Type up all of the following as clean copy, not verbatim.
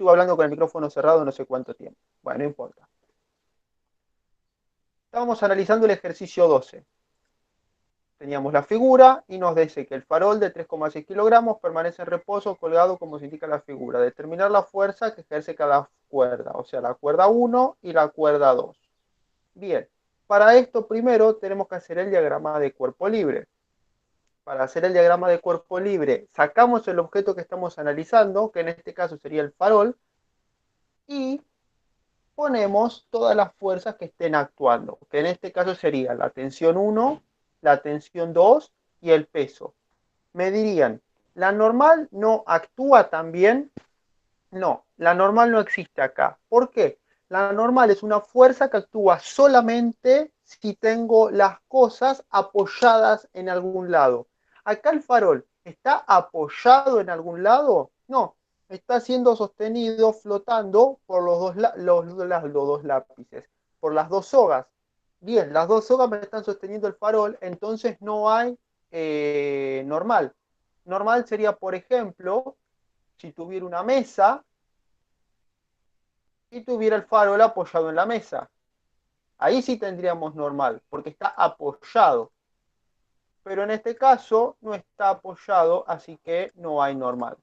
estuve hablando con el micrófono cerrado no sé cuánto tiempo. Bueno, no importa. Estábamos analizando el ejercicio 12. Teníamos la figura y nos dice que el farol de 3,6 kilogramos permanece en reposo colgado como se indica en la figura. Determinar la fuerza que ejerce cada cuerda, o sea, la cuerda 1 y la cuerda 2. Bien, para esto primero tenemos que hacer el diagrama de cuerpo libre. Para hacer el diagrama de cuerpo libre, sacamos el objeto que estamos analizando, que en este caso sería el farol, y ponemos todas las fuerzas que estén actuando, que en este caso sería la tensión 1, la tensión 2 y el peso. Me dirían, ¿la normal no actúa también? No, la normal no existe acá. ¿Por qué? La normal es una fuerza que actúa solamente si tengo las cosas apoyadas en algún lado. Acá el farol está apoyado en algún lado. No, está siendo sostenido flotando por los dos lápices, por las dos sogas. Bien, las dos sogas me están sosteniendo el farol, entonces no hay normal. Normal sería, por ejemplo, si tuviera una mesa y tuviera el farol apoyado en la mesa. Ahí sí tendríamos normal, porque está apoyado. Pero en este caso no está apoyado, así que no hay normal.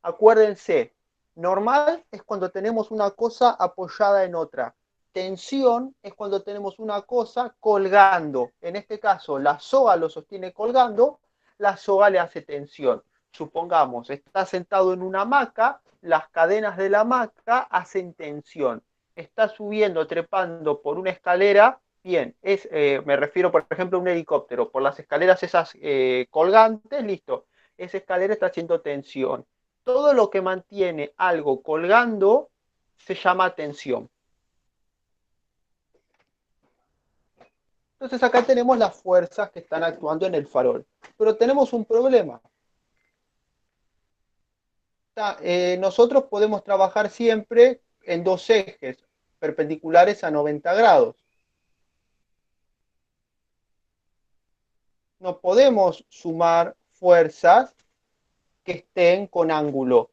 Acuérdense, normal es cuando tenemos una cosa apoyada en otra. Tensión es cuando tenemos una cosa colgando. En este caso, la soga lo sostiene colgando, la soga le hace tensión. Supongamos, está sentado en una hamaca, las cadenas de la hamaca hacen tensión. Está subiendo, trepando por una escalera, bien, me refiero, por ejemplo, a un helicóptero, por las escaleras esas colgantes, listo. Esa escalera está haciendo tensión. Todo lo que mantiene algo colgando se llama tensión. Entonces acá tenemos las fuerzas que están actuando en el farol. Pero tenemos un problema. Nosotros podemos trabajar siempre en dos ejes perpendiculares a 90 grados. No podemos sumar fuerzas que estén con ángulo,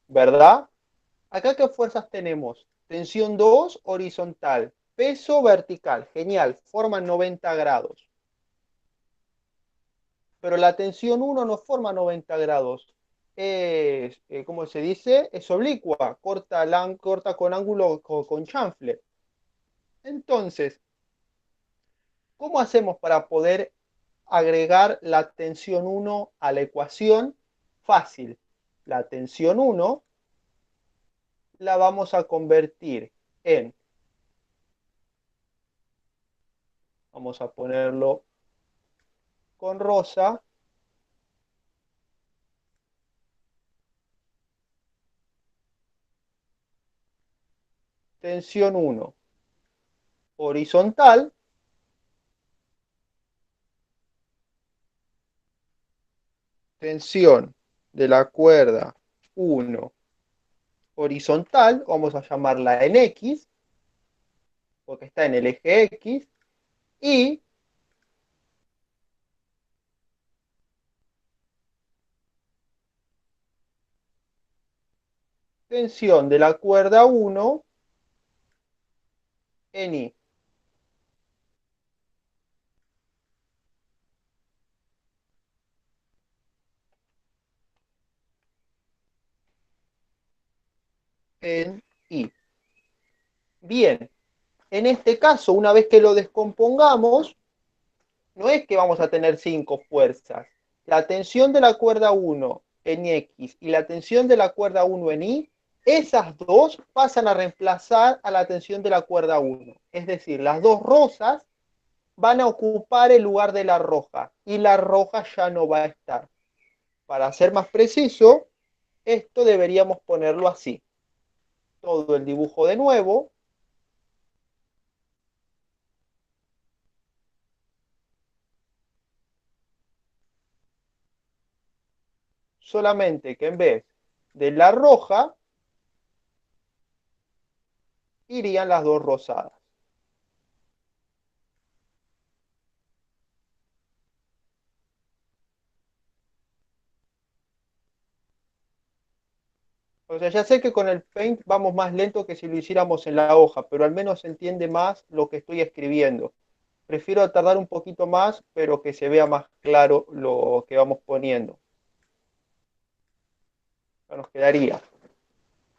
¿verdad? Acá, ¿qué fuerzas tenemos? Tensión 2 horizontal, peso vertical, genial, forman 90 grados. Pero la tensión 1 no forma 90 grados. Es, ¿cómo se dice? Es oblicua, corta con ángulo con chanfle. Entonces, ¿cómo hacemos para poder agregar la tensión 1 a la ecuación? Fácil. La tensión 1 la vamos a convertir en, vamos a ponerlo con rosa, tensión 1 horizontal, tensión de la cuerda 1 horizontal, vamos a llamarla en X, porque está en el eje X, y tensión de la cuerda 1 en Y. En Y. Bien, en este caso, una vez que lo descompongamos, no es que vamos a tener cinco fuerzas. La tensión de la cuerda 1 en X y la tensión de la cuerda 1 en Y, esas dos pasan a reemplazar a la tensión de la cuerda 1. Es decir, las dos rosas van a ocupar el lugar de la roja y la roja ya no va a estar. Para ser más preciso, esto deberíamos ponerlo así. Todo el dibujo de nuevo. Solamente que en vez de la roja, irían las dos rosadas. O sea, ya sé que con el Paint vamos más lento que si lo hiciéramos en la hoja, pero al menos se entiende más lo que estoy escribiendo. Prefiero tardar un poquito más, pero que se vea más claro lo que vamos poniendo. Nos quedaría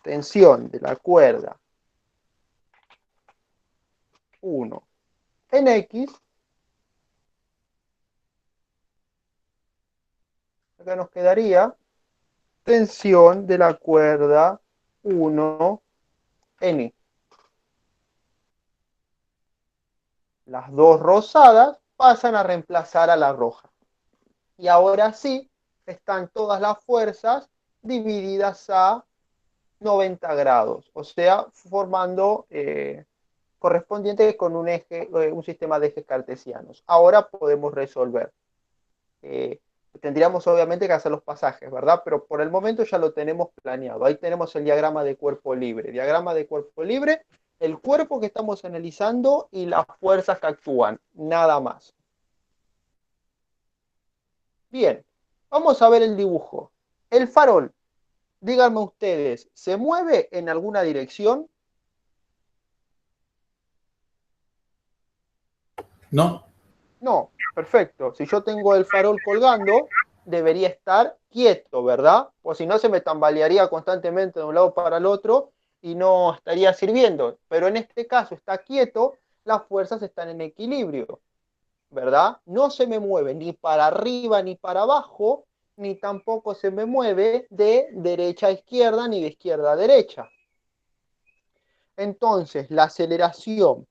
tensión de la cuerda 1 en X. Acá nos quedaría tensión de la cuerda 1 en Y. Las dos rosadas pasan a reemplazar a la roja. Y ahora sí, están todas las fuerzas divididas a 90 grados, o sea, formando correspondiente con un eje, un sistema de ejes cartesianos. Ahora podemos resolver. Eh, Tendríamos obviamente que hacer los pasajes, ¿verdad? Pero por el momento ya lo tenemos planeado. Ahí tenemos el diagrama de cuerpo libre. Diagrama de cuerpo libre, el cuerpo que estamos analizando y las fuerzas que actúan, nada más. Bien, vamos a ver el dibujo. El farol, díganme ustedes, ¿se mueve en alguna dirección? No. No, perfecto. Si yo tengo el farol colgando, debería estar quieto, ¿verdad? O si no, se me tambalearía constantemente de un lado para el otro y no estaría sirviendo. Pero en este caso está quieto, las fuerzas están en equilibrio, ¿verdad? No se me mueve ni para arriba ni para abajo, ni tampoco se me mueve de derecha a izquierda ni de izquierda a derecha. Entonces, la aceleración,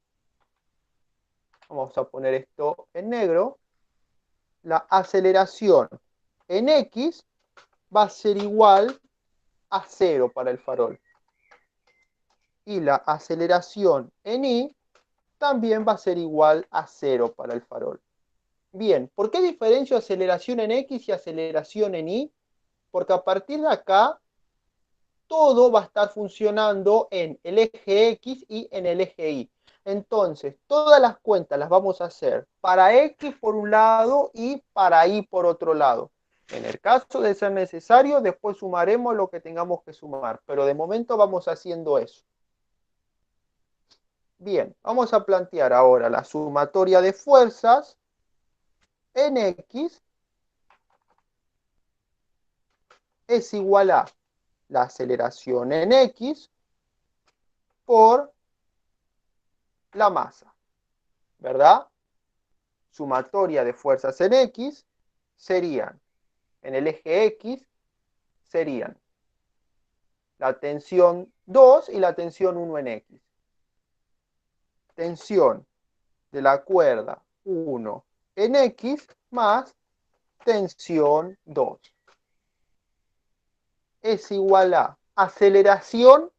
vamos a poner esto en negro, la aceleración en X va a ser igual a 0 para el farol. Y la aceleración en Y también va a ser igual a 0 para el farol. Bien, ¿por qué diferencio aceleración en X y aceleración en Y? Porque a partir de acá todo va a estar funcionando en el eje X y en el eje Y. Entonces, todas las cuentas las vamos a hacer para X por un lado y para Y por otro lado. En el caso de ser necesario, después sumaremos lo que tengamos que sumar, pero de momento vamos haciendo eso. Bien, vamos a plantear ahora la sumatoria de fuerzas en X es igual a la aceleración en X por la masa, ¿verdad? Sumatoria de fuerzas en X serían, en el eje X, serían la tensión 2 y la tensión 1 en X. Tensión de la cuerda 1 en X más tensión 2 es igual a aceleración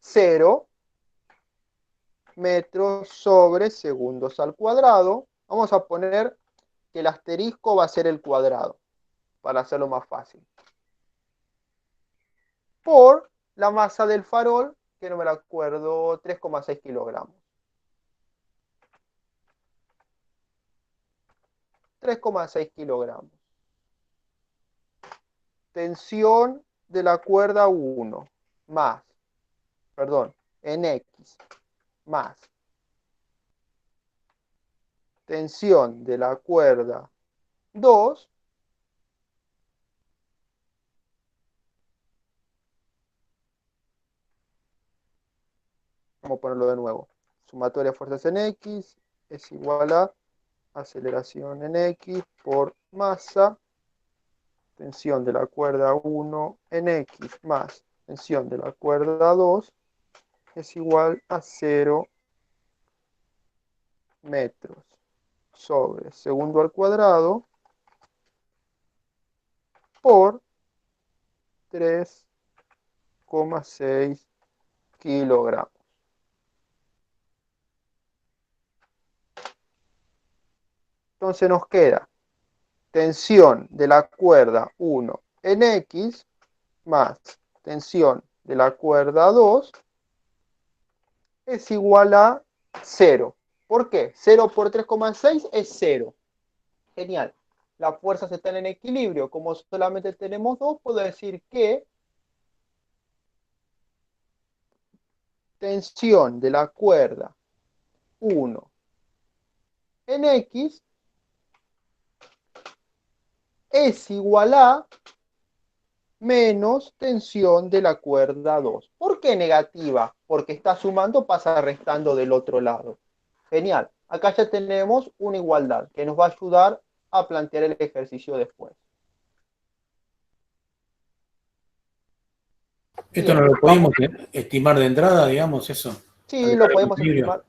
0 metros sobre segundos al cuadrado. Vamos a poner que el asterisco va a ser el cuadrado, para hacerlo más fácil. Por la masa del farol, que no me la acuerdo, 3,6 kilogramos. 3,6 kilogramos. Tensión de la cuerda 1 más, perdón, en X más tensión de la cuerda 2 vamos a ponerlo de nuevo. Sumatoria de fuerzas en X es igual a aceleración en X por masa, tensión de la cuerda 1 en X más tensión de la cuerda 2 es igual a 0 metros sobre segundo al cuadrado por 3,6 kilogramos. Entonces nos queda tensión de la cuerda 1 en X más tensión de la cuerda 2 es igual a 0. ¿Por qué? 0 por 3,6 es 0. Genial. Las fuerzas están en equilibrio. Como solamente tenemos 2, puedo decir que tensión de la cuerda 1 en X es igual a menos tensión de la cuerda 2. ¿Por qué negativa? Porque está sumando, pasa restando del otro lado. Genial. Acá ya tenemos una igualdad que nos va a ayudar a plantear el ejercicio después. Esto no Bien, lo podemos estimar de entrada, digamos, eso. sí, lo podemos estimar.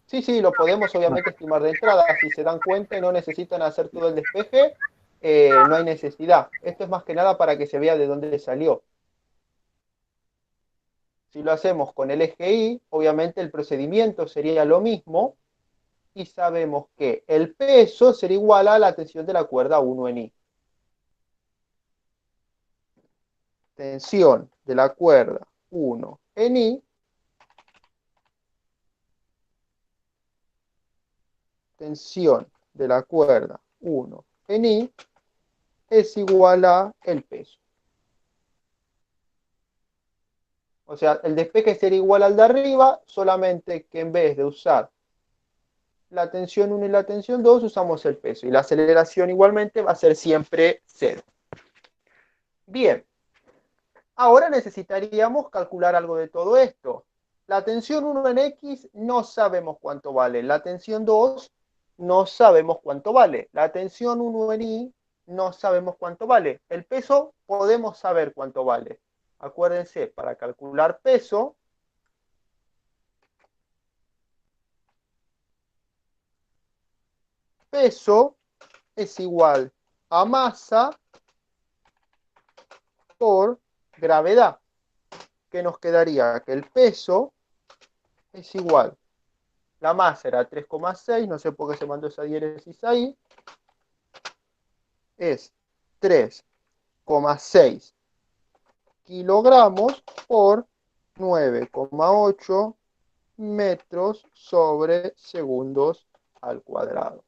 Sí, lo podemos obviamente estimar de entrada. Si se dan cuenta y no necesitan hacer todo el despeje, no hay necesidad. Esto es más que nada para que se vea de dónde salió. Si lo hacemos con el eje Y, obviamente el procedimiento sería lo mismo y sabemos que el peso será igual a la tensión de la cuerda 1 en Y. Tensión de la cuerda 1 en Y, tensión de la cuerda 1 en Y es igual a el peso. O sea, el despeje sería igual al de arriba, solamente que en vez de usar la tensión 1 y la tensión 2, usamos el peso. Y la aceleración igualmente va a ser siempre 0. Bien, ahora necesitaríamos calcular algo de todo esto. La tensión 1 en X no sabemos cuánto vale. La tensión 2 no sabemos cuánto vale. La tensión 1 en Y no sabemos cuánto vale. El peso podemos saber cuánto vale. Acuérdense, para calcular peso, peso es igual a masa por gravedad, que nos quedaría que el peso es igual. La masa era 3,6, no sé por qué se mandó esa diéresis ahí, es 3,6 kilogramos por 9,8 metros sobre segundos al cuadrado.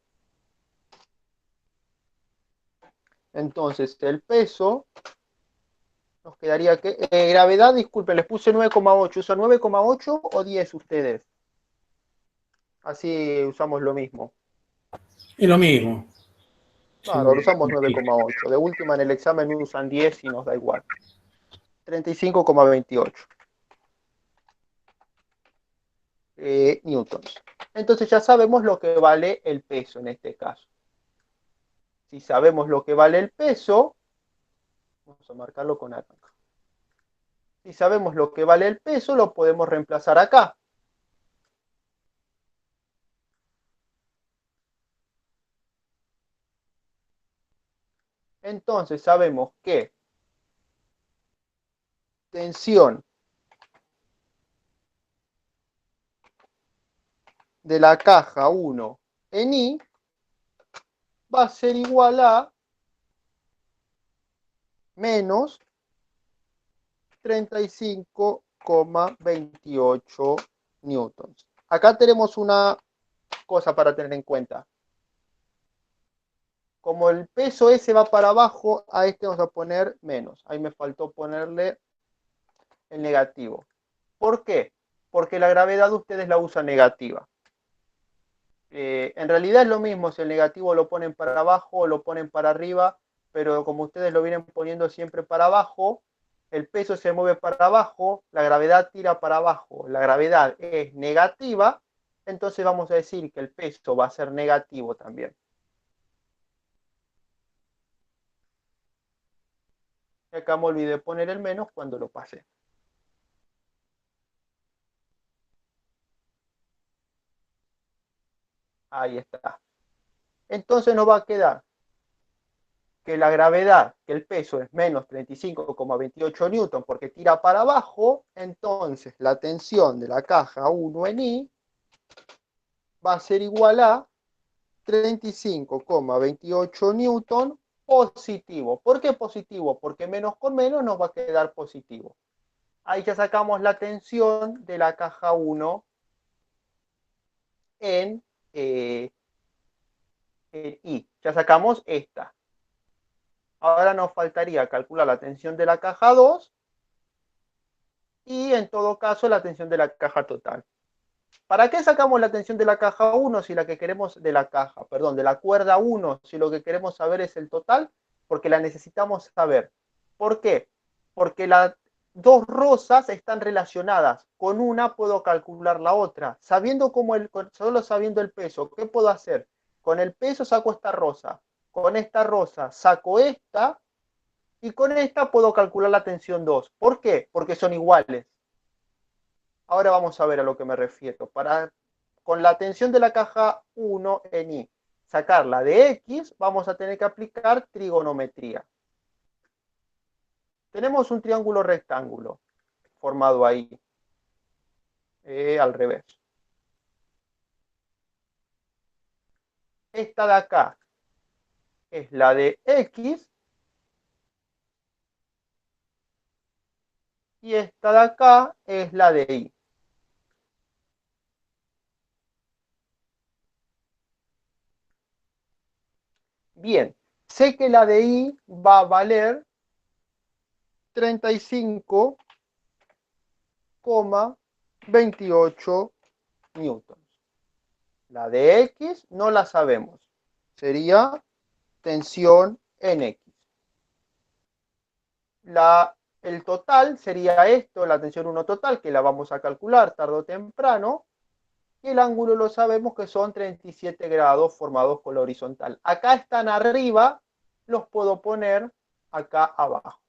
Entonces el peso nos quedaría que... gravedad, disculpen, les puse 9,8. ¿Usan 9,8 o 10 ustedes? Así usamos lo mismo. Es lo mismo. Claro, usamos 9,8. De última en el examen usan 10 y nos da igual. 35,28 newtons. Entonces ya sabemos lo que vale el peso en este caso. Si sabemos lo que vale el peso, vamos a marcarlo con naranja. Si sabemos lo que vale el peso, lo podemos reemplazar acá. Entonces sabemos que tensión de la caja 1 en Y va a ser igual a menos 35,28 newtons. Acá tenemos una cosa para tener en cuenta. Como el peso ese va para abajo, a este vamos a poner menos. Ahí me faltó ponerle el negativo. ¿Por qué? Porque la gravedad ustedes la usan negativa. En realidad es lo mismo si el negativo lo ponen para abajo o lo ponen para arriba, pero como ustedes lo vienen poniendo siempre para abajo, el peso se mueve para abajo, la gravedad tira para abajo, la gravedad es negativa, entonces vamos a decir que el peso va a ser negativo también. Y acá me olvidé poner el menos cuando lo pasé. Ahí está. Entonces nos va a quedar que la gravedad, que el peso es menos 35,28 newton porque tira para abajo, entonces la tensión de la caja 1 en Y va a ser igual a 35,28 newton positivo. ¿Por qué positivo? Porque menos con menos nos va a quedar positivo. Ahí ya sacamos la tensión de la caja 1 en Y. Ya sacamos esta. Ahora nos faltaría calcular la tensión de la caja 2 y en todo caso la tensión de la caja total. ¿Para qué sacamos la tensión de la caja 1 si la que queremos de la caja, perdón, de la cuerda 1 si lo que queremos saber es el total? Porque la necesitamos saber. ¿Por qué? Porque las dos rosas están relacionadas. Con una puedo calcular la otra. Solo sabiendo el peso, ¿qué puedo hacer? Con el peso saco esta rosa. Con esta rosa saco esta. Y con esta puedo calcular la tensión 2. ¿Por qué? Porque son iguales. Ahora vamos a ver a lo que me refiero. Con la tensión de la caja 1 en I, sacarla de X, vamos a tener que aplicar trigonometría. Tenemos un triángulo rectángulo formado ahí, al revés. Esta de acá es la de X y esta de acá es la de Y. Bien, sé que la de Y va a valer 35,28 newtons. La de X no la sabemos. Sería tensión en X. El total sería esto, la tensión 1 total, que la vamos a calcular tarde o temprano. Y el ángulo lo sabemos que son 37 grados formados con la horizontal. Acá están arriba, los puedo poner acá abajo.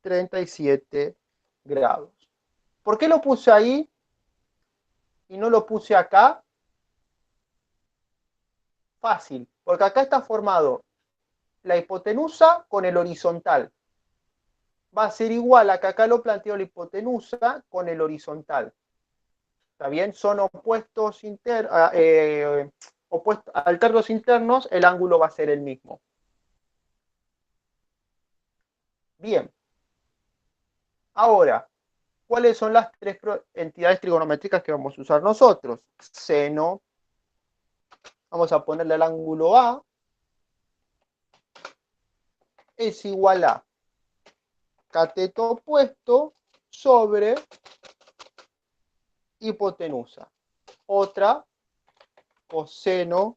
37 grados. ¿Por qué lo puse ahí y no lo puse acá? Fácil, porque acá está formado la hipotenusa con el horizontal. Va a ser igual a que acá lo planteo la hipotenusa con el horizontal. ¿Está bien? Son alternos internos, el ángulo va a ser el mismo. Bien. Ahora, ¿cuáles son las tres entidades trigonométricas que vamos a usar nosotros? Seno, vamos a ponerle el ángulo A, es igual a cateto opuesto sobre hipotenusa. Otra, coseno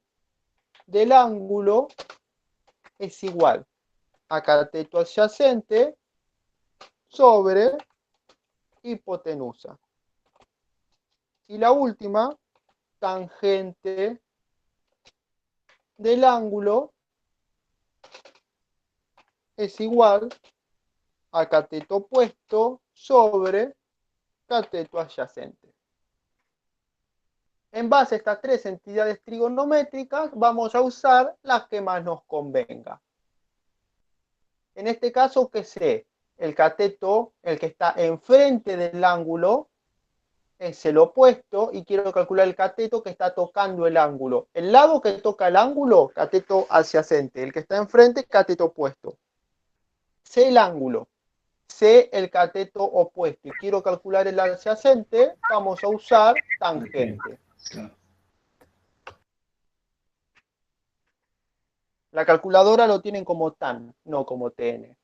del ángulo es igual a cateto adyacente sobre hipotenusa. Y la última, tangente del ángulo es igual a cateto opuesto sobre cateto adyacente. En base a estas tres entidades trigonométricas, vamos a usar las que más nos convenga. En este caso, ¿qué sé? El cateto, el que está enfrente del ángulo, es el opuesto y quiero calcular el cateto que está tocando el ángulo. El lado que toca el ángulo, cateto adyacente. El que está enfrente, cateto opuesto. Sé el ángulo, sé el cateto opuesto y quiero calcular el adyacente, vamos a usar tangente. Claro. La calculadora lo tienen como tan, no como tn.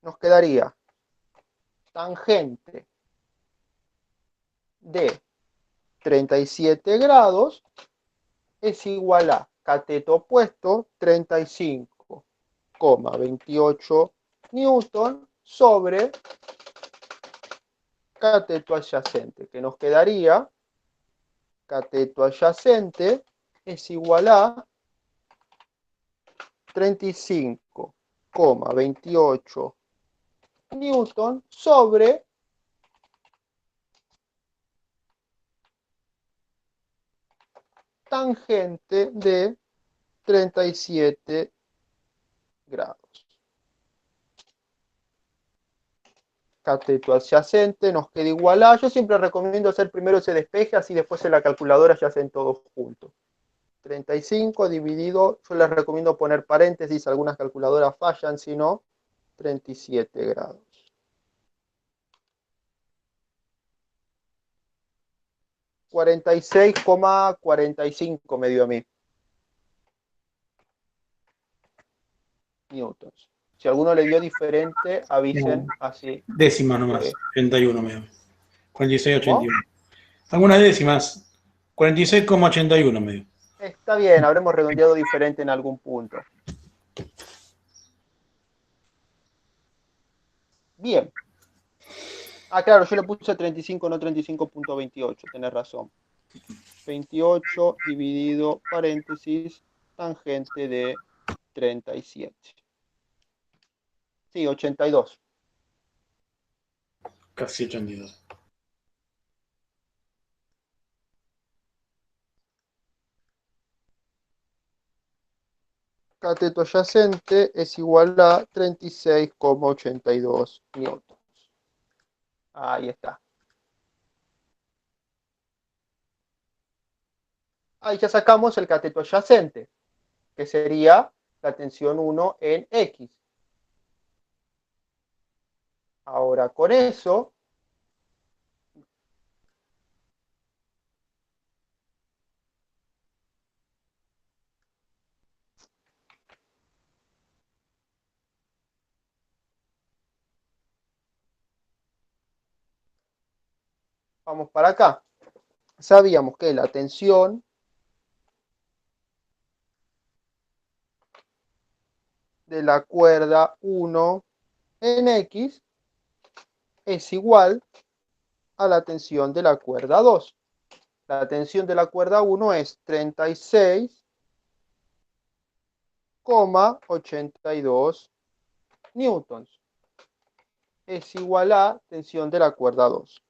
Nos quedaría tangente de 37 grados es igual a cateto opuesto 35,28 newton sobre cateto adyacente, que nos quedaría cateto adyacente es igual a 35,28 newton sobre tangente de 37 grados. Cateto adyacente nos queda igual a. Yo siempre recomiendo hacer primero ese despeje, así después en la calculadora ya hacen todos juntos. 35 dividido, yo les recomiendo poner paréntesis, algunas calculadoras fallan, si no, 37 grados. 46,45 me dio a mí. newtons. Si alguno le dio diferente, avisen No, así. décimas nomás, que- 81 me dio. 46, ¿Cómo? 81. Algunas décimas, 46,81 me dio. Está bien, habremos redondeado diferente en algún punto. Bien. Ah, claro, yo le puse 35, no 35,28, tenés razón. 28 dividido paréntesis tangente de 37. Sí, 82. Casi 82. Cateto adyacente es igual a 36,82 newtons. Ahí está. Ahí ya sacamos el cateto adyacente, que sería la tensión 1 en X. Ahora con eso, vamos para acá. Sabíamos que la tensión de la cuerda 1 en X es igual a la tensión de la cuerda 2. La tensión de la cuerda 1 es 36,82 newtons. Es igual a tensión de la cuerda 2.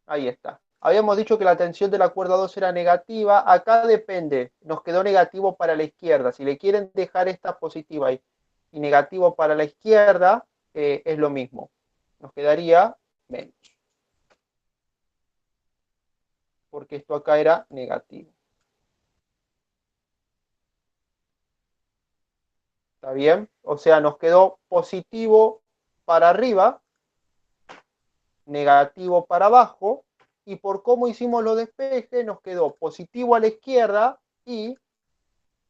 Ahí está. Habíamos dicho que la tensión de la cuerda 2 era negativa. Acá depende. Nos quedó negativo para la izquierda. Si le quieren dejar esta positiva y negativo para la izquierda, es lo mismo. Nos quedaría menos. Porque esto acá era negativo. ¿Está bien? O sea, nos quedó positivo para arriba, negativo para abajo, y por cómo hicimos los despejes, nos quedó positivo a la izquierda y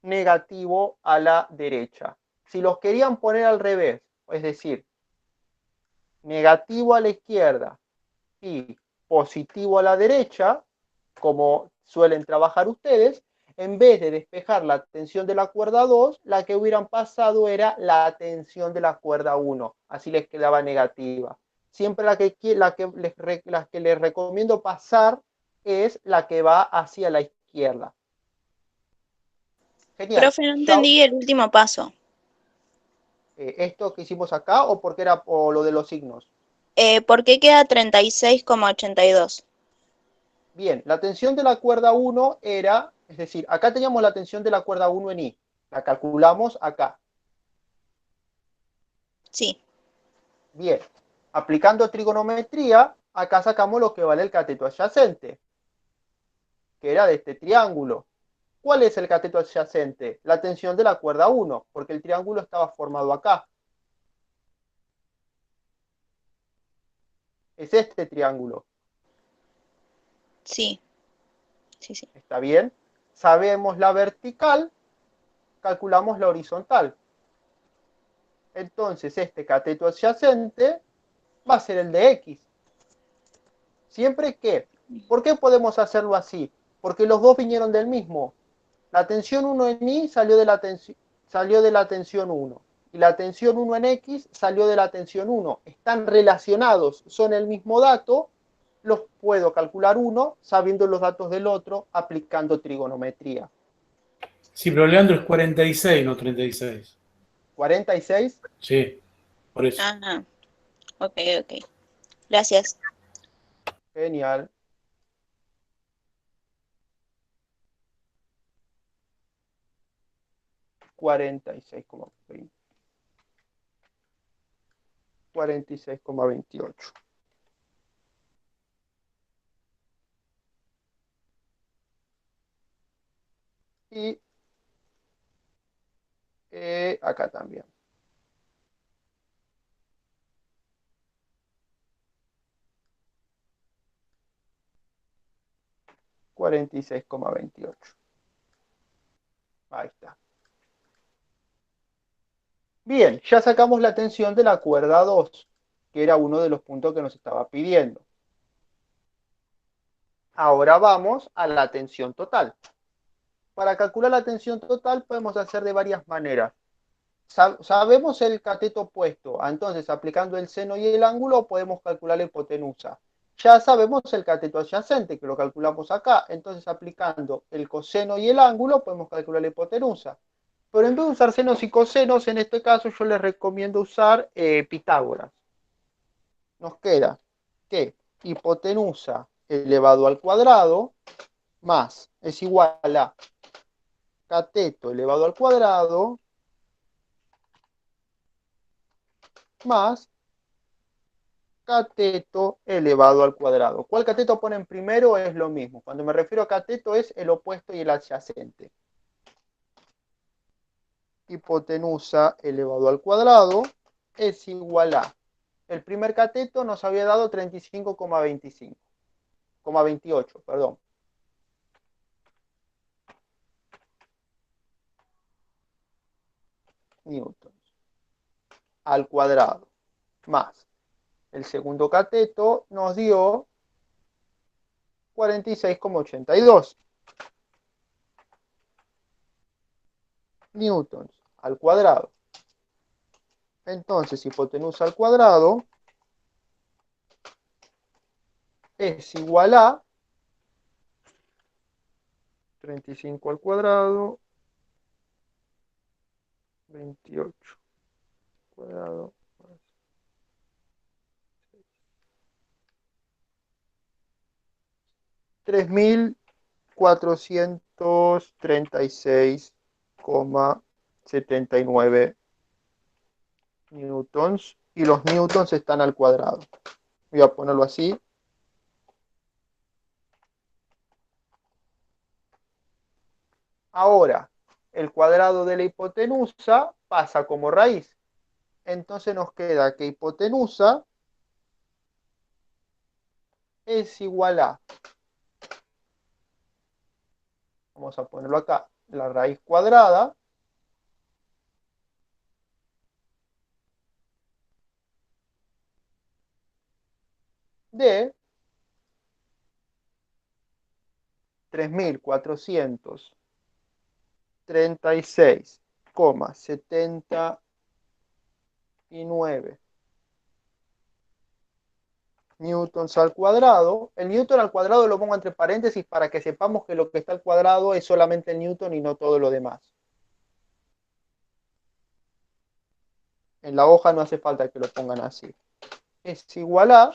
negativo a la derecha. Si los querían poner al revés, es decir, negativo a la izquierda y positivo a la derecha, como suelen trabajar ustedes, en vez de despejar la tensión de la cuerda 2, la que hubieran pasado era la tensión de la cuerda 1, así les quedaba negativa. Siempre la que les recomiendo pasar es la que va hacia la izquierda. Genial. Profe, no Ya, entendí el último paso. esto que hicimos acá o porque era por lo de los signos. ¿Por qué queda 36,82? Bien, la tensión de la cuerda 1 era, es decir, acá teníamos la tensión de la cuerda 1 en I, la calculamos acá. Sí, Bien, aplicando trigonometría, acá sacamos lo que vale el cateto adyacente, que era de este triángulo. ¿Cuál es el cateto adyacente? La tensión de la cuerda 1, porque el triángulo estaba formado acá. Es este triángulo. sí, sí. ¿Está bien? Sabemos la vertical, calculamos la horizontal. Entonces, este cateto adyacente va a ser el de X. Siempre que, ¿por qué podemos hacerlo así? Porque los dos vinieron del mismo. La tensión 1 en I salió de la tensión 1 y la tensión 1 en X salió de la tensión 1. Están relacionados, son el mismo dato, los puedo calcular uno sabiendo los datos del otro aplicando trigonometría. Sí, pero Leandro es 46, no 36. 46, Sí, por eso. Ah, ok. Gracias. genial. 46,20. 46,28. Y acá también. 46,28. Ahí está. Bien, ya sacamos la tensión de la cuerda 2, que era uno de los puntos que nos estaba pidiendo. Ahora vamos a la tensión total. Para calcular la tensión total podemos hacer de varias maneras. Sabemos el cateto opuesto, entonces aplicando el seno y el ángulo podemos calcular la hipotenusa. Ya sabemos el cateto adyacente, que lo calculamos acá, entonces aplicando el coseno y el ángulo podemos calcular la hipotenusa. Pero en vez de usar senos y cosenos, en este caso yo les recomiendo usar Pitágoras. Nos queda que hipotenusa elevado al cuadrado más es igual a cateto elevado al cuadrado más cateto elevado al cuadrado. ¿Cuál cateto ponen primero? Es lo mismo. Cuando me refiero a cateto es el opuesto y el adyacente. Hipotenusa elevado al cuadrado es igual a, el primer cateto nos había dado 35,28, perdón. Newtons al cuadrado más el segundo cateto nos dio 46,82 newtons al cuadrado. Entonces, hipotenusa al cuadrado es igual a 35 al cuadrado, 28 al cuadrado, 3.436,79 newtons y los newtons están al cuadrado. Voy a ponerlo así. Ahora, el cuadrado de la hipotenusa pasa como raíz. Entonces nos queda que hipotenusa es igual a, vamos a ponerlo acá, la raíz cuadrada de 3.436,79 newtons al cuadrado. El newton al cuadrado lo pongo entre paréntesis para que sepamos que lo que está al cuadrado es solamente el newton y no todo lo demás. En la hoja no hace falta que lo pongan así. Es igual a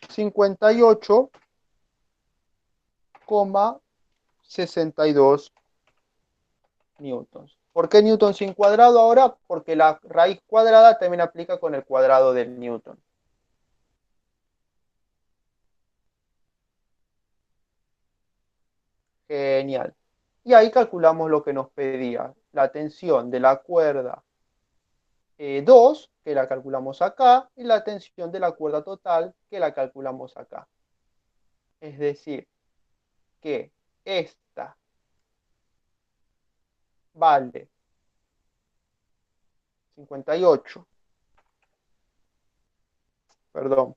58,62 newtons. ¿Por qué newton sin cuadrado ahora? Porque la raíz cuadrada también aplica con el cuadrado del newton. Genial. Y ahí calculamos lo que nos pedía. La tensión de la cuerda 2, que la calculamos acá, y la tensión de la cuerda total, que la calculamos acá. Es decir, que esta vale 58, perdón,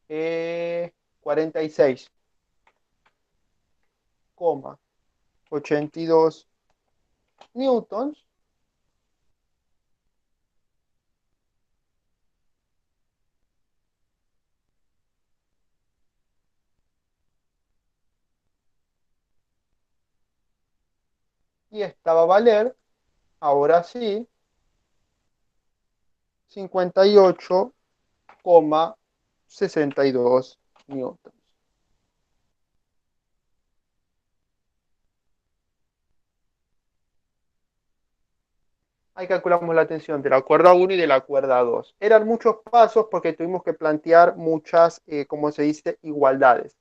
46,82 newtons. Y esta va a valer, ahora sí, 58,62 newtons. Ahí calculamos la tensión de la cuerda 1 y de la cuerda 2. Eran muchos pasos porque tuvimos que plantear muchas, como se dice, igualdades.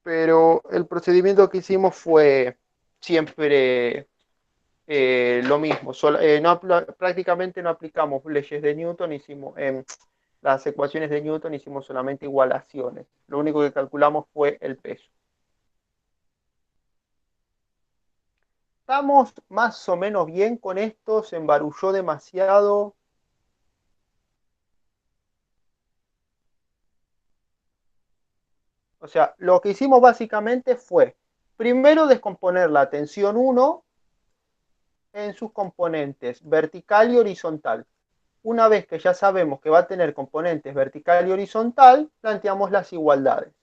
Pero el procedimiento que hicimos fue siempre lo mismo. Prácticamente no aplicamos leyes de Newton, las ecuaciones de Newton hicimos solamente igualaciones. Lo único que calculamos fue el peso. ¿Estamos más o menos bien con esto? ¿Se embarulló demasiado? O sea, lo que hicimos básicamente fue, primero descomponer la tensión 1 en sus componentes vertical y horizontal. Una vez que ya sabemos que va a tener componentes vertical y horizontal, planteamos las igualdades.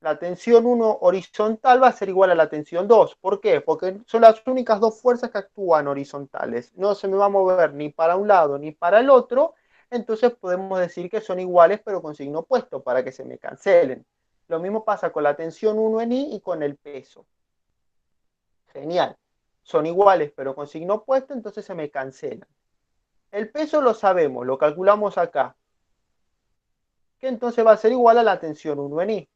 La tensión 1 horizontal va a ser igual a la tensión 2. ¿Por qué? Porque son las únicas dos fuerzas que actúan horizontales. No se me va a mover ni para un lado ni para el otro, entonces podemos decir que son iguales pero con signo opuesto para que se me cancelen. Lo mismo pasa con la tensión 1 en I y con el peso. Genial. Son iguales pero con signo opuesto, entonces se me cancelan. El peso lo sabemos, lo calculamos acá, que entonces va a ser igual a la tensión 1 en I.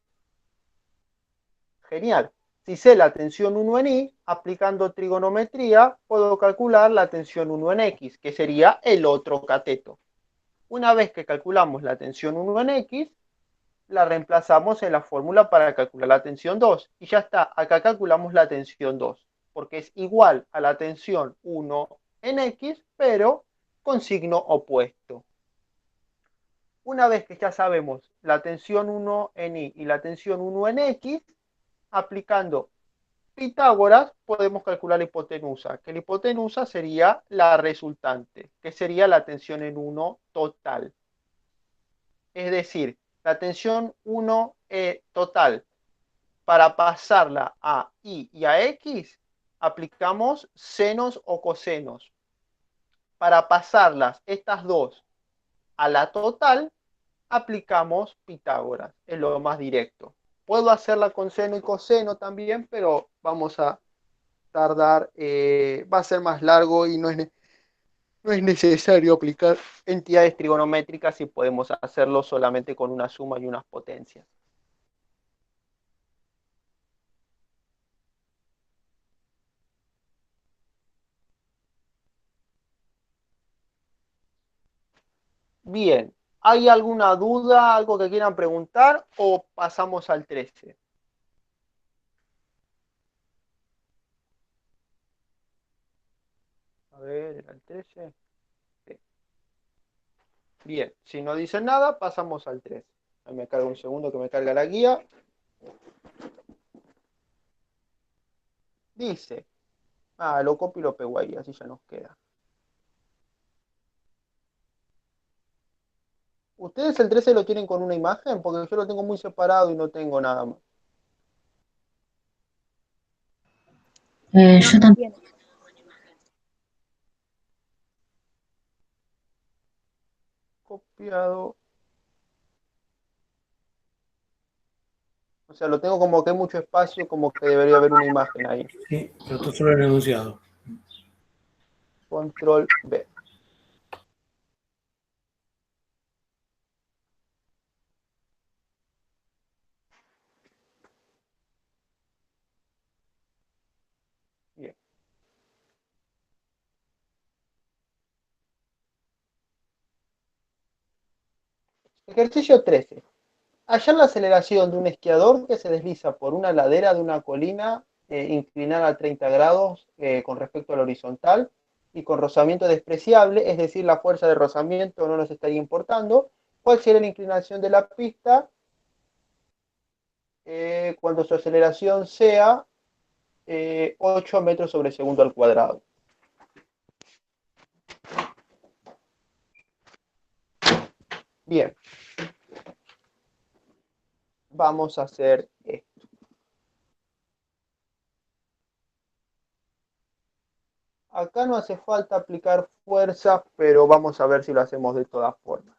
Genial. Si sé la tensión 1 en I, aplicando trigonometría, puedo calcular la tensión 1 en X, que sería el otro cateto. Una vez que calculamos la tensión 1 en X, la reemplazamos en la fórmula para calcular la tensión 2. Y ya está, acá calculamos la tensión 2, porque es igual a la tensión 1 en X, pero con signo opuesto. Una vez que ya sabemos la tensión 1 en Y y la tensión 1 en X, aplicando Pitágoras podemos calcular la hipotenusa, que la hipotenusa sería la resultante, que sería la tensión en 1 total. Es decir, la tensión 1 total, para pasarla a Y y a X, aplicamos senos o cosenos. Para pasarlas, estas dos, a la total, aplicamos Pitágoras, es lo más directo. Puedo hacerla con seno y coseno también, pero vamos a tardar, va a ser más largo y no es necesario aplicar entidades trigonométricas y podemos hacerlo solamente con una suma y unas potencias. Bien, ¿hay alguna duda, algo que quieran preguntar o pasamos al 13? A ver, ¿era el 13? Sí. Bien, si no dicen nada, pasamos al 13. Ahí me carga un segundo que me carga la guía. Dice, lo copio y lo pego ahí, así ya nos queda. ¿Ustedes el 13 lo tienen con una imagen? Porque yo lo tengo muy separado y no tengo nada más. No, Yo no también. tiene. Copiado. O sea, lo tengo como que hay mucho espacio, como que debería haber una imagen ahí. Sí, pero esto solo el enunciado. Control B. Bien. Ejercicio 13. Hallar la aceleración de un esquiador que se desliza por una ladera de una colina inclinada a 30 grados con respecto al horizontal y con rozamiento despreciable, es decir, la fuerza de rozamiento no nos estaría importando. ¿Cuál sería la inclinación de la pista cuando su aceleración sea 8 metros sobre segundo al cuadrado? Bien, vamos a hacer esto. Acá no hace falta aplicar fuerza, pero vamos a ver si lo hacemos de todas formas.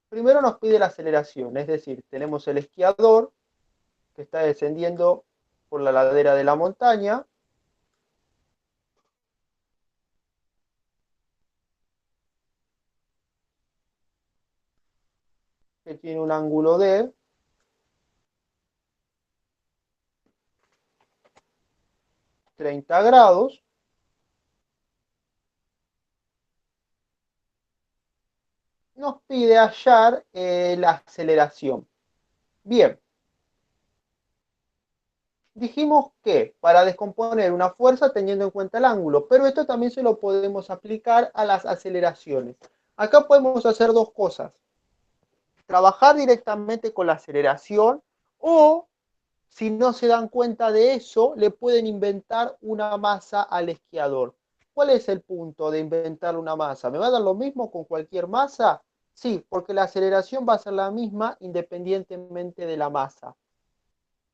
Primero nos pide la aceleración, es decir, tenemos el esquiador que está descendiendo por la ladera de la montaña. Que tiene un ángulo de 30 grados. nos pide hallar la aceleración. Bien. Dijimos que para descomponer una fuerza teniendo en cuenta el ángulo, pero esto también se lo podemos aplicar a las aceleraciones. Acá podemos hacer dos cosas. Trabajar directamente con la aceleración o, si no se dan cuenta de eso, le pueden inventar una masa al esquiador. ¿Cuál es el punto de inventar una masa? ¿Me va a dar lo mismo con cualquier masa? Sí, porque la aceleración va a ser la misma independientemente de la masa.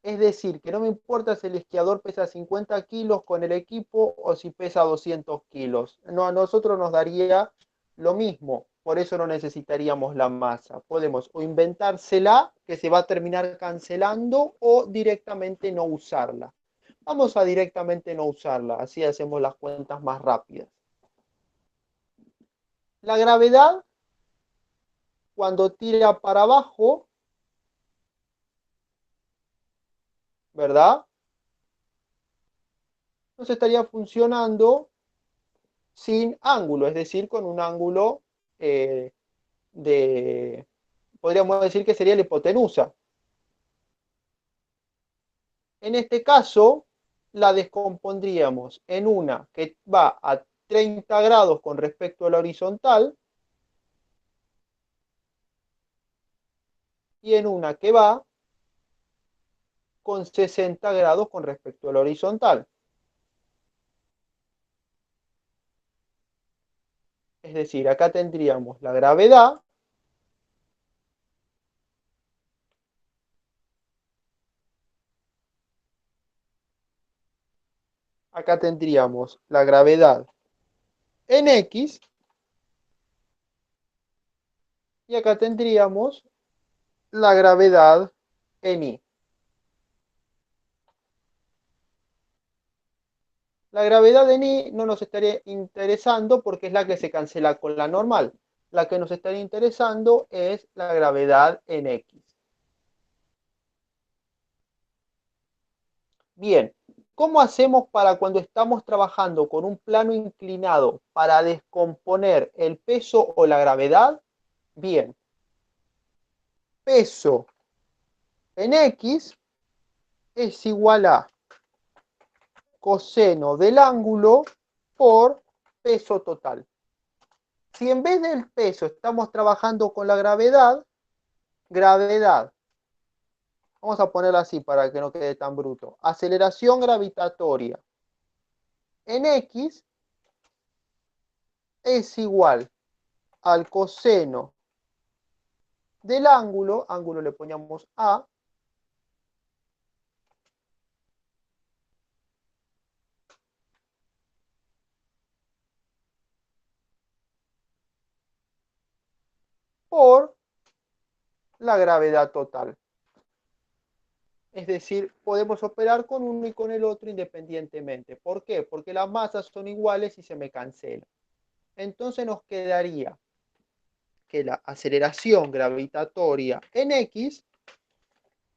Es decir, que no me importa si el esquiador pesa 50 kilos con el equipo o si pesa 200 kilos. No, a nosotros nos daría lo mismo. Por eso no necesitaríamos la masa. Podemos o inventársela, que se va a terminar cancelando, o directamente no usarla. Vamos a directamente no usarla. Así hacemos las cuentas más rápidas. La gravedad, cuando tira para abajo, ¿verdad? Nos estaría funcionando sin ángulo, es decir, con un ángulo eh, podríamos decir que sería la hipotenusa. En este caso, la descompondríamos en una que va a 30 grados con respecto a la horizontal y en una que va con 60 grados con respecto a la horizontal. Es decir, acá tendríamos la gravedad acá tendríamos la gravedad en X y acá tendríamos la gravedad en Y. La gravedad en Y no nos estaría interesando porque es la que se cancela con la normal. La que nos estaría interesando es la gravedad en X. Bien, ¿cómo hacemos para cuando estamos trabajando con un plano inclinado para descomponer el peso o la gravedad? Bien, peso en X es igual a coseno del ángulo por peso total. Si en vez del peso estamos trabajando con la gravedad, vamos a ponerlo así para que no quede tan bruto, aceleración gravitatoria en X es igual al coseno del ángulo le ponemos A, por la gravedad total. Es decir, podemos operar con uno y con el otro independientemente. ¿Por qué? Porque las masas son iguales y se me cancela. Entonces nos quedaría que la aceleración gravitatoria en X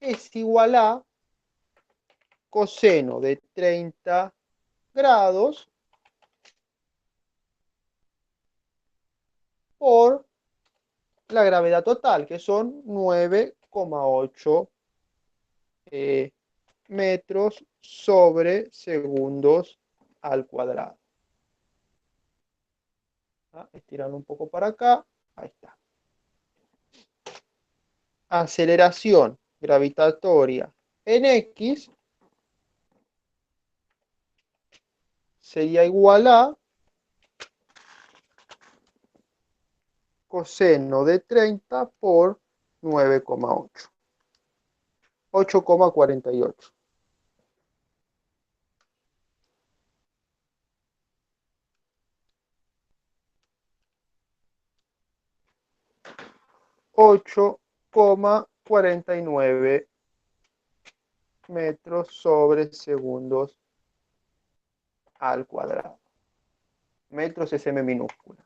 es igual a coseno de 30 grados por la gravedad total, que son 9,8 metros sobre segundos al cuadrado. Estirando un poco para acá, ahí está. Aceleración gravitatoria en X sería igual a coseno de 30 por 9,8. 8,48. ,49 metros sobre segundos al cuadrado. Metros es M minúscula.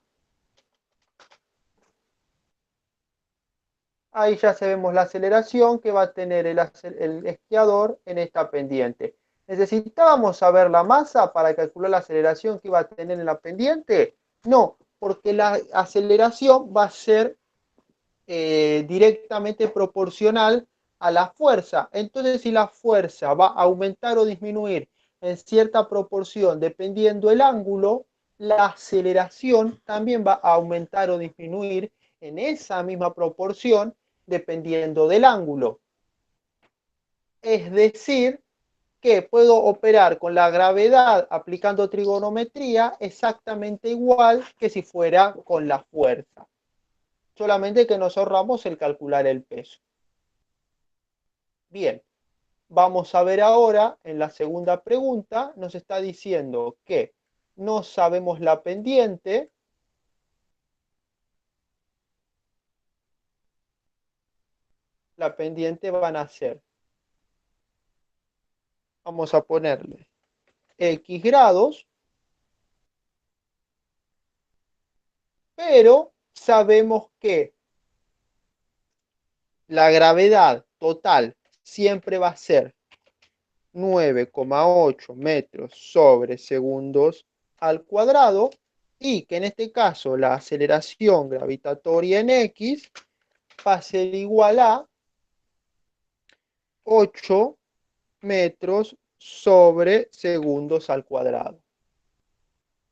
Ahí ya sabemos la aceleración que va a tener el esquiador en esta pendiente. ¿Necesitábamos saber la masa para calcular la aceleración que iba a tener en la pendiente? No, porque la aceleración va a ser directamente proporcional a la fuerza. Entonces, si la fuerza va a aumentar o disminuir en cierta proporción dependiendo el ángulo, la aceleración también va a aumentar o disminuir en esa misma proporción dependiendo del ángulo. Es decir, que puedo operar con la gravedad aplicando trigonometría exactamente igual que si fuera con la fuerza. Solamente que nos ahorramos el calcular el peso. Bien, vamos a ver ahora en la segunda pregunta, nos está diciendo que no sabemos la pendiente. La pendiente van a ser, vamos a ponerle X grados, pero sabemos que la gravedad total siempre va a ser 9,8 metros sobre segundos al cuadrado y que en este caso la aceleración gravitatoria en X va a ser igual a 8 metros sobre segundos al cuadrado.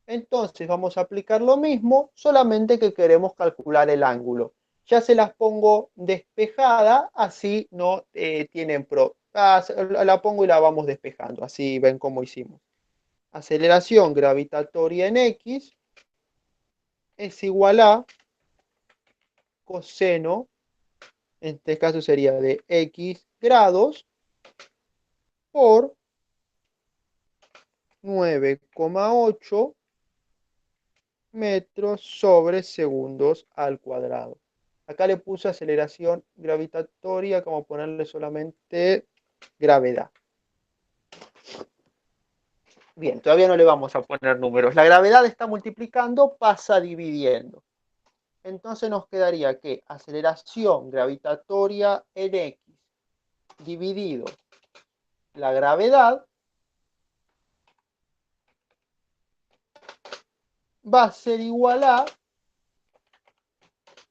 Entonces vamos a aplicar lo mismo, solamente que queremos calcular el ángulo. Ya se las pongo despejada, así no tienen la pongo y la vamos despejando, así ven cómo hicimos. Aceleración gravitatoria en X es igual a coseno, en este caso sería de X grados, por 9,8 metros sobre segundos al cuadrado. Acá le puse aceleración gravitatoria, como ponerle solamente gravedad. Bien, todavía no le vamos a poner números. La gravedad está multiplicando, pasa dividiendo. Entonces nos quedaría que aceleración gravitatoria en X dividido la gravedad va a ser igual a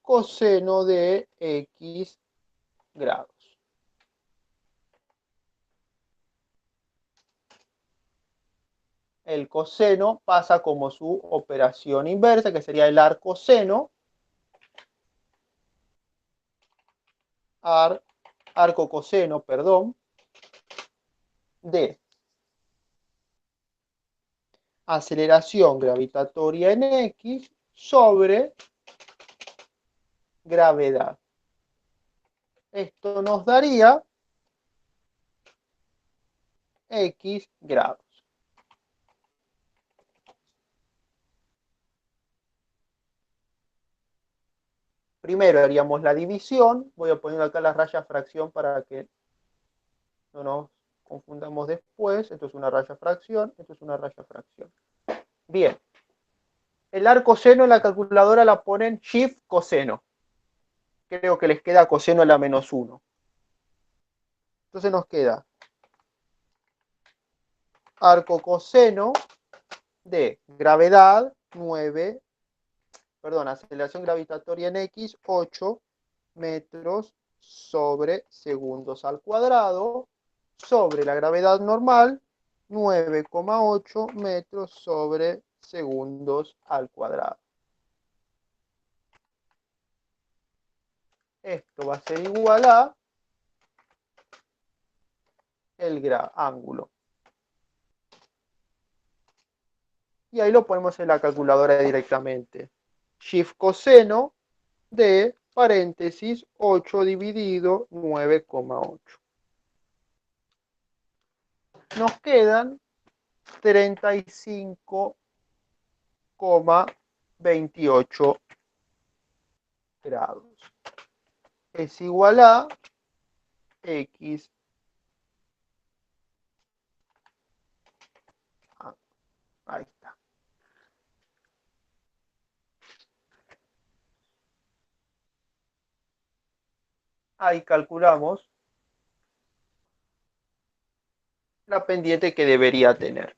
coseno de X grados. El coseno pasa como su operación inversa, que sería el arcoseno, arco coseno, perdón, de aceleración gravitatoria en X sobre gravedad. Esto nos daría X grados. Primero haríamos la división. Voy a poner acá la raya fracción para que no nos confundamos después. Esto es una raya fracción, esto es una raya fracción. Bien. El arcoseno en la calculadora la ponen shift coseno. Creo que les queda coseno a la menos 1. Entonces nos queda arco coseno de gravedad 9, perdón, aceleración gravitatoria en X 8 metros sobre segundos al cuadrado sobre la gravedad normal 9,8 metros sobre segundos al cuadrado. Esto va a ser igual a el ángulo. Y ahí lo ponemos en la calculadora directamente. Shift coseno de paréntesis 8 dividido 9,8. Nos quedan 35,28 grados. Es igual a X. Ahí está. Ahí calculamos la pendiente que debería tener.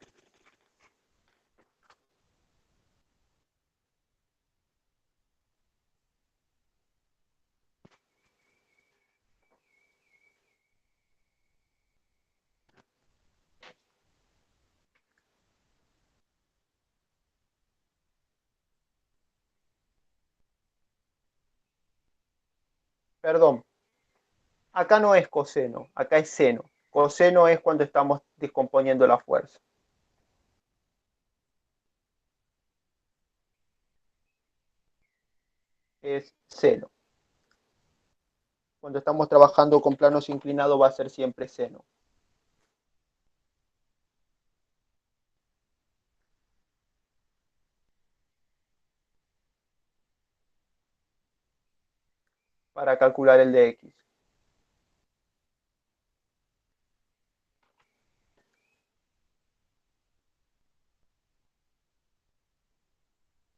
Perdón, acá no es coseno, acá es seno. Coseno es cuando estamos descomponiendo la fuerza. Es seno. Cuando estamos trabajando con planos inclinados va a ser siempre seno. Para calcular el de X.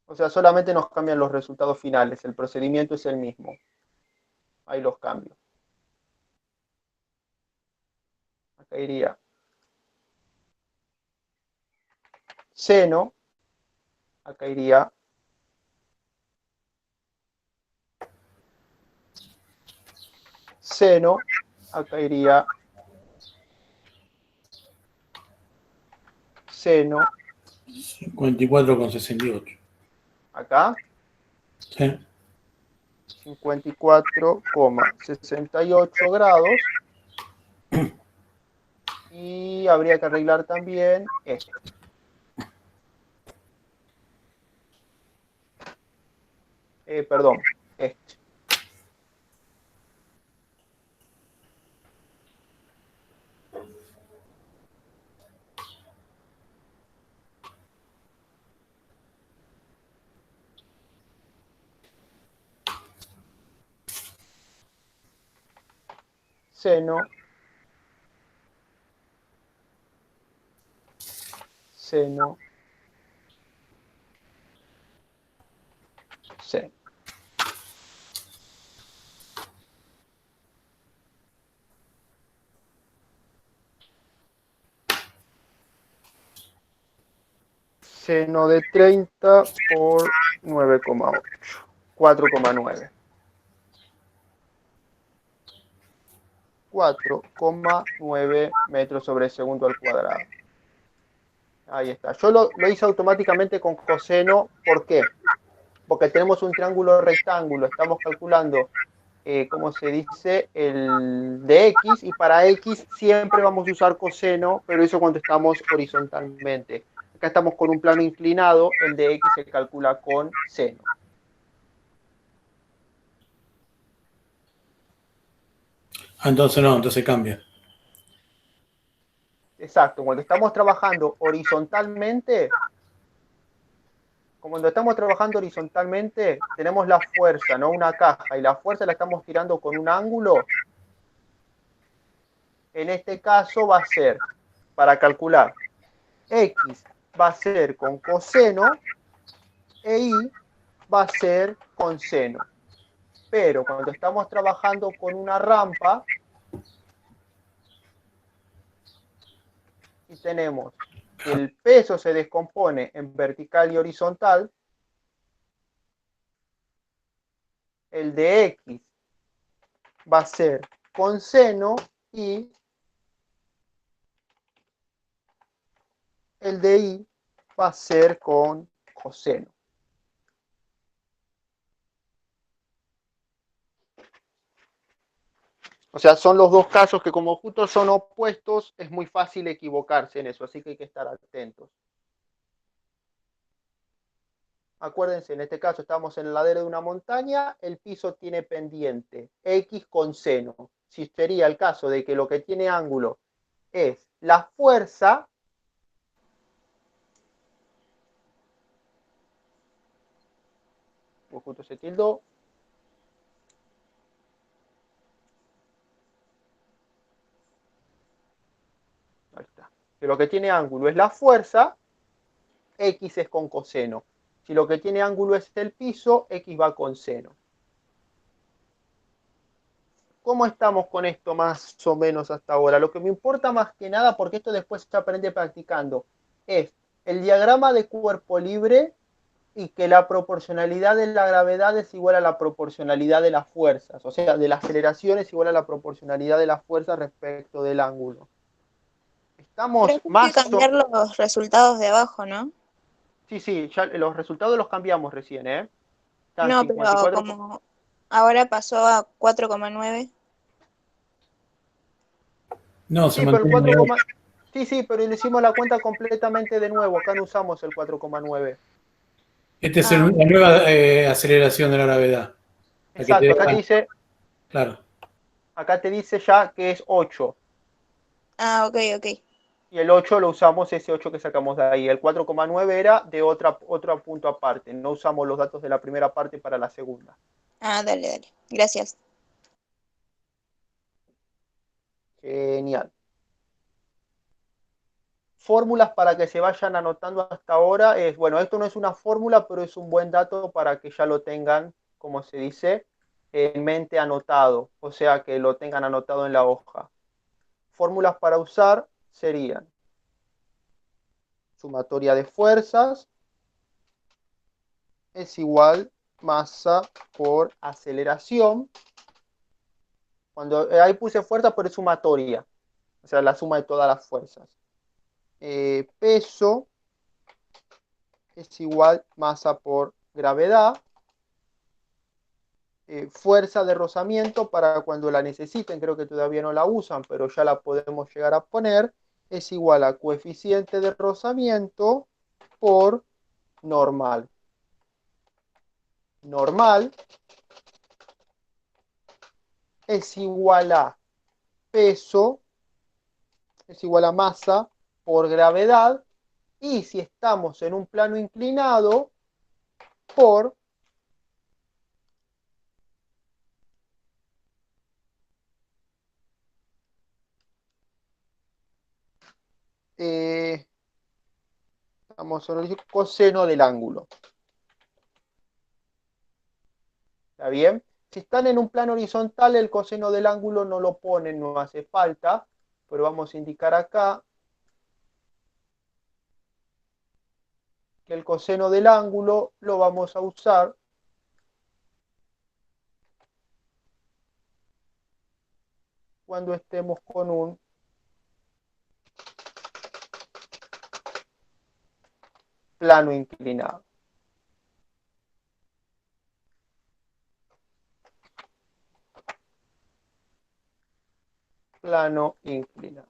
O sea, solamente nos cambian los resultados finales. El procedimiento es el mismo. Ahí los cambio. Acá iría seno. Acá iría seno. Acá iría seno. 54,68. Acá Sí. 54,68 grados. Y habría que arreglar también este. Perdón, este. Seno, seno, seno. Seno de 30 por 9,8. 4,9. 4,9 metros sobre segundo al cuadrado. Ahí está. Yo lo hice automáticamente con coseno. ¿Por qué? Porque tenemos un triángulo rectángulo. Estamos calculando, ¿cómo se dice? El de X. Y para X siempre vamos a usar coseno, pero eso cuando estamos horizontalmente. Acá estamos con un plano inclinado. El de X se calcula con seno. Entonces no, entonces cambia. Exacto. Cuando estamos trabajando horizontalmente... Cuando estamos trabajando horizontalmente, tenemos la fuerza, ¿no? Una caja, y la fuerza la estamos tirando con un ángulo. En este caso va a ser, para calcular, X va a ser con coseno e Y va a ser con seno. Pero cuando estamos trabajando con una rampa, y tenemos que el peso se descompone en vertical y horizontal, el de X va a ser con seno y el de Y va a ser con coseno. O sea, son los dos casos que como justo son opuestos, es muy fácil equivocarse en eso, así que hay que estar atentos. Acuérdense, en este caso estamos en la ladera de una montaña, el piso tiene pendiente, X con seno. Si sería el caso de que lo que tiene ángulo es la fuerza, pues justo se tildó, ahí está. Que lo que tiene ángulo es la fuerza, X es con coseno. Si lo que tiene ángulo es el piso, X va con seno. ¿Cómo estamos con esto más o menos hasta ahora? Lo que me importa más que nada, porque esto después se aprende practicando, es el diagrama de cuerpo libre y que la proporcionalidad de la gravedad es igual a la proporcionalidad de las fuerzas. O sea, de la aceleración es igual a la proporcionalidad de las fuerzas respecto del ángulo. Pero Estamos hay que más... cambiar los resultados de abajo, ¿no? Sí, ya los resultados los cambiamos recién, ¿eh? Están No, pero 54... como Ahora pasó a 4,9. No, se Sí, pero el mantiene en 4, sí, sí, pero le hicimos la cuenta completamente de nuevo. Acá no usamos el 4,9. Esta es Ah, la ok. nueva aceleración de la gravedad. La que te Exacto, deja, claro. acá te dice ya que es 8. Ah, ok, ok. Y el 8 lo usamos, ese 8 que sacamos de ahí. El 4,9 era de otro punto aparte. No usamos los datos de la primera parte para la segunda. Ah, dale, dale. Gracias. Genial. Fórmulas para que se vayan anotando hasta ahora es, bueno, esto no es una fórmula, pero es un buen dato para que ya lo tengan, como se dice, en mente anotado, o sea, que lo tengan anotado en la hoja. Fórmulas para usar serían sumatoria de fuerzas es igual masa por aceleración. Cuando ahí puse fuerza, pero es sumatoria, o sea, la suma de todas las fuerzas. Peso es igual masa por gravedad. Fuerza de rozamiento para cuando la necesiten, creo que todavía no la usan, pero ya la podemos llegar a poner, es igual a coeficiente de rozamiento por normal. Normal es igual a peso, es igual a masa por gravedad, y si estamos en un plano inclinado, por eh, vamos a decir coseno del ángulo. ¿Está bien? Si están en un plano horizontal, el coseno del ángulo no lo ponen, no hace falta, pero vamos a indicar acá que el coseno del ángulo lo vamos a usar cuando estemos con un plano inclinado. Plano inclinado.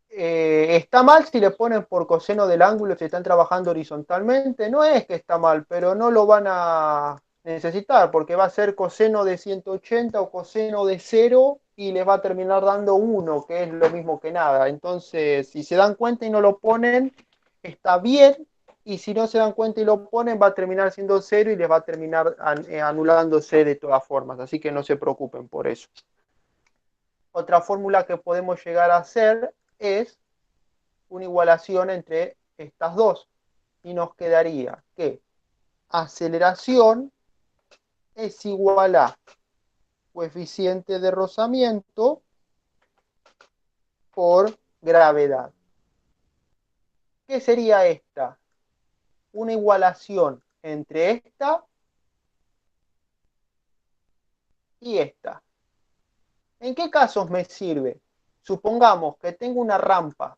¿Está mal si le ponen por coseno del ángulo si están trabajando horizontalmente? No es que está mal, pero no lo van a necesitar porque va a ser coseno de 180 o coseno de 0 y les va a terminar dando 1, que es lo mismo que nada. Entonces, si se dan cuenta y no lo ponen, está bien, y si no se dan cuenta y lo ponen, va a terminar siendo 0 y les va a terminar anulándose de todas formas. Así que no se preocupen por eso. Otra fórmula que podemos llegar a hacer es una igualación entre estas dos. Y nos quedaría que aceleración es igual a coeficiente de rozamiento por gravedad. ¿Qué sería esta? Una igualación entre esta y esta. ¿En qué casos me sirve? Supongamos que tengo una rampa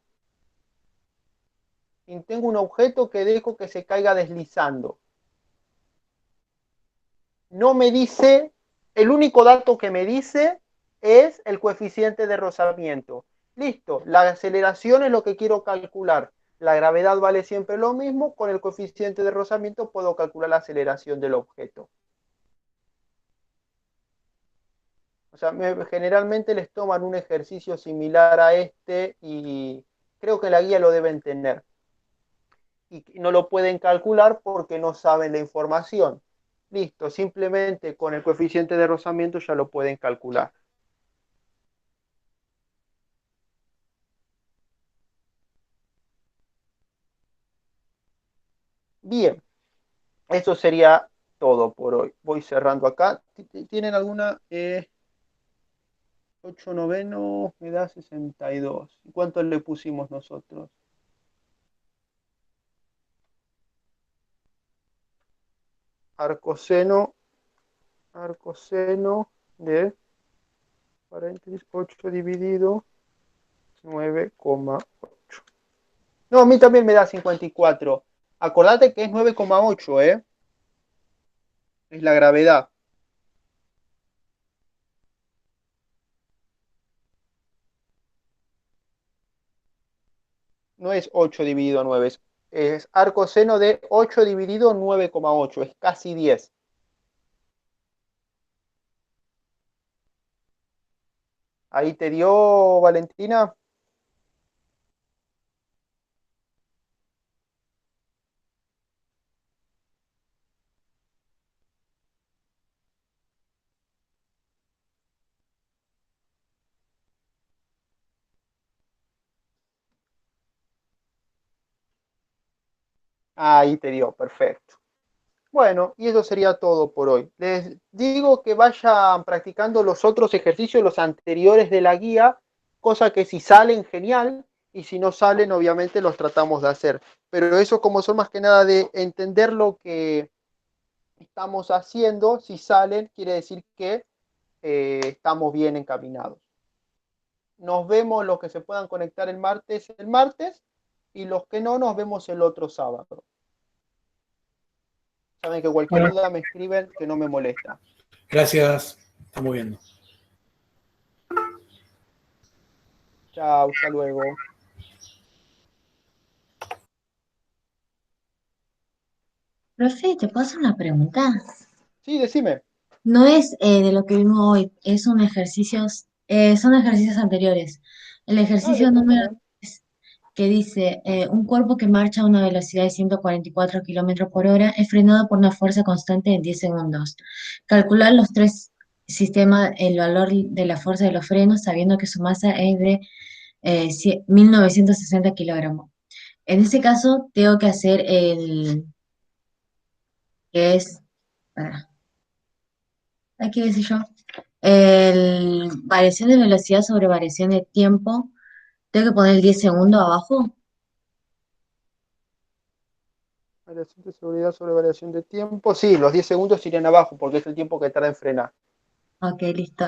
y tengo un objeto que dejo que se caiga deslizando. No me dice, el único dato que me dice es el coeficiente de rozamiento. Listo, la aceleración es lo que quiero calcular. La gravedad vale siempre lo mismo, con el coeficiente de rozamiento puedo calcular la aceleración del objeto. O sea, generalmente les toman un ejercicio similar a este y creo que la guía lo deben tener. Y no lo pueden calcular porque no saben la información. Listo, simplemente con el coeficiente de rozamiento ya lo pueden calcular. Bien, eso sería todo por hoy. Voy cerrando acá. ¿Tienen alguna? 8 noveno me da 62. ¿Cuánto le pusimos nosotros? Arcoseno, arcoseno de paréntesis 8 dividido 9,8. No, a mí también me da 54. Acordate que es 9,8, ¿eh? Es la gravedad. no es 8 dividido 9, es arco seno de 8 dividido 9,8, es casi 10. ¿Ahí te dio, Valentina? Ahí te dio, perfecto. Bueno, y eso sería todo por hoy. Les digo que vayan practicando los otros ejercicios, los anteriores de la guía, cosa que si salen, genial, y si no salen, obviamente los tratamos de hacer. Pero eso como son más que nada de entender lo que estamos haciendo, si salen, quiere decir que estamos bien encaminados. Nos vemos los que se puedan conectar el martes, y los que no, nos vemos el otro sábado. Saben que cualquier duda me escriben, que no me molesta. Gracias. Estamos viendo. Chao, hasta luego. Profe, ¿te puedo hacer una pregunta? Sí, decime. No es de lo que vimos hoy, es son ejercicios anteriores. El Dale, ejercicio número pregúntame. 3 que dice, un cuerpo que marcha a una velocidad de 144 kilómetros por hora es frenado por una fuerza constante en 10 segundos. Calcular los tres sistemas, el valor de la fuerza de los frenos, sabiendo que su masa es de 1960 kilogramos. En ese caso, tengo que hacer que es, para, aquí decir yo, variación de velocidad sobre variación de tiempo. Tengo que poner 10 segundos abajo. Variación de seguridad sobre variación de tiempo. Sí, los 10 segundos irían abajo porque es el tiempo que tarda en frenar. Ok, listo.